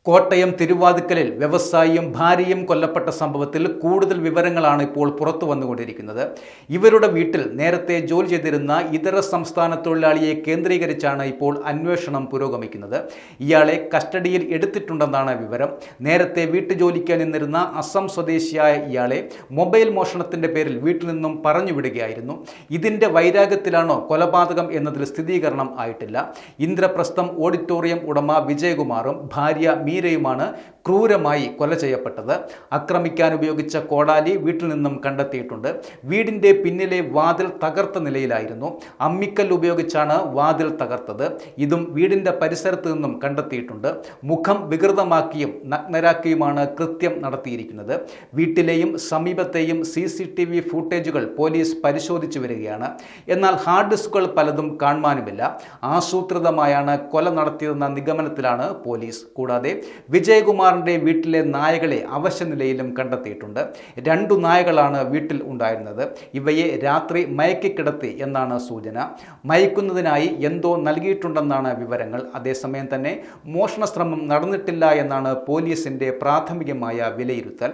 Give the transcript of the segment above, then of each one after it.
കോട്ടയം തിരുവാതിക്കലിൽ വ്യവസായിയും ഭാര്യയും കൊല്ലപ്പെട്ട സംഭവത്തിൽ കൂടുതൽ വിവരങ്ങളാണ് ഇപ്പോൾ പുറത്തു വന്നുകൊണ്ടിരിക്കുന്നത്. ഇവരുടെ വീട്ടിൽ നേരത്തെ ജോലി ചെയ്തിരുന്ന ഇതര സംസ്ഥാന തൊഴിലാളിയെ കേന്ദ്രീകരിച്ചാണ് ഇപ്പോൾ അന്വേഷണം പുരോഗമിക്കുന്നത്. ഇയാളെ കസ്റ്റഡിയിൽ എടുത്തിട്ടുണ്ടെന്നാണ് വിവരം. നേരത്തെ വീട്ടുജോലിക്ക് നിന്നിരുന്ന അസം സ്വദേശിയായ ഇയാളെ മൊബൈൽ മോഷണത്തിന്റെ പേരിൽ വീട്ടിൽ നിന്നും പറഞ്ഞുവിടുകയായിരുന്നു. ഇതിന്റെ വൈരാഗ്യത്തിലാണോ കൊലപാതകം എന്നതിൽ സ്ഥിരീകരണം ആയിട്ടില്ല. ഇന്ദ്രപ്രസ്ഥം ഓഡിറ്റോറിയം ഉടമ വിജയകുമാറും ഭാര്യ മീരയുമാണ് ക്രൂരമായി കൊല ചെയ്യപ്പെട്ടത്. ആക്രമിക്കാൻ ഉപയോഗിച്ച കോടാലി വീട്ടിൽ നിന്നും കണ്ടെത്തിയിട്ടുണ്ട്. വീടിന്റെ പിന്നിലെ വാതിൽ തകർത്ത നിലയിലായിരുന്നു. അമ്മിക്കൽ ഉപയോഗിച്ചാണ് വാതിൽ തകർത്തത്. ഇതും വീടിന്റെ പരിസരത്ത് നിന്നും കണ്ടെത്തിയിട്ടുണ്ട്. മുഖം വികൃതമാക്കിയും നഗ്നരാക്കിയുമാണ് കൃത്യം നടത്തിയിരിക്കുന്നത്. വീട്ടിലെയും സമീപത്തെയും CCTV ഫൂട്ടേജുകൾ പോലീസ് പരിശോധിച്ചു വരികയാണ്. എന്നാൽ ഹാർഡ് ഡിസ്കുകൾ പലതും കാണുവാനുമില്ല. ആസൂത്രിതമായാണ് കൊല നടത്തിയതെന്ന നിഗമനത്തിലാണ് പോലീസ്. കൂടാതെ വിജയകുമാറിന്റെ വീട്ടിലെ നായകളെ അവശനിലയിലും കണ്ടെത്തിയിട്ടുണ്ട്. 2 നായകളാണ് വീട്ടിൽ ഉണ്ടായിരുന്നത്. ഇവയെ രാത്രി മയക്കിക്കിടത്തി എന്നാണ് സൂചന. മയക്കുന്നതിനായി എന്തോ നൽകിയിട്ടുണ്ടെന്നാണ് വിവരങ്ങൾ. അതേസമയം തന്നെ മോഷണശ്രമം നടന്നിട്ടില്ല എന്നാണ് പോലീസിന്റെ പ്രാഥമികമായ വിലയിരുത്തൽ.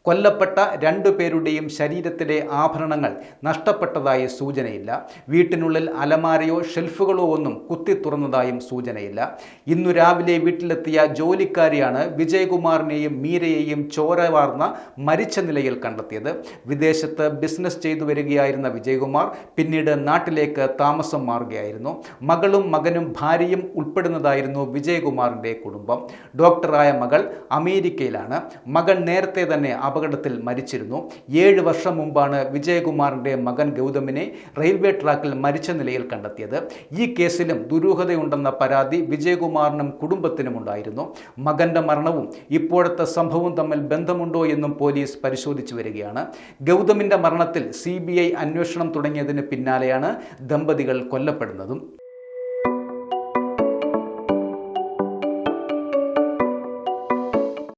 കൊല്ലപ്പെട്ട 2 പേരുടെയും ശരീരത്തിലെ ആഭരണങ്ങൾ നഷ്ടപ്പെട്ടതായി സൂചനയില്ല. വീട്ടിനുള്ളിൽ അലമാരയോ ഷെൽഫുകളോ ഒന്നും കുത്തി തുറന്നതായും സൂചനയില്ല. ഇന്നു രാവിലെ വീട്ടിലെത്തിയ ജോലിക്കാരിയാണ് വിജയകുമാറിനെയും മീരയെയും ചോര വാർന്ന മരിച്ച നിലയിൽ കണ്ടെത്തിയത്. വിദേശത്ത് ബിസിനസ് ചെയ്തു വരികയായിരുന്ന വിജയകുമാർ പിന്നീട് നാട്ടിലേക്ക് താമസം മാറുകയായിരുന്നു. മകളും മകനും ഭാര്യയും ഉൾപ്പെടുന്നതായിരുന്നു വിജയകുമാറിന്റെ കുടുംബം. ഡോക്ടറായ മകൾ അമേരിക്കയിലാണ്. മകൻ നേരത്തെ തന്നെ അപകടത്തിൽ മരിച്ചിരുന്നു. 7 വർഷം മുമ്പാണ് വിജയകുമാറിന്റെ മകൻ ഗൗതമിനെ റെയിൽവേ ട്രാക്കിൽ മരിച്ച നിലയിൽ കണ്ടെത്തിയത്. ഈ കേസിലും ദുരൂഹതയുണ്ടെന്ന പരാതി വിജയകുമാറിനും കുടുംബത്തിനും ഉണ്ടായിരുന്നു. മകന്റെ മരണവും ഇപ്പോഴത്തെ സംഭവവും തമ്മിൽ ബന്ധമുണ്ടോ എന്നും പോലീസ് പരിശോധിച്ചു വരികയാണ്. ഗൗതമിന്റെ മരണത്തിൽ CBI അന്വേഷണം തുടങ്ങിയതിന് പിന്നാലെയാണ് ദമ്പതികൾ കൊല്ലപ്പെടുന്നതും.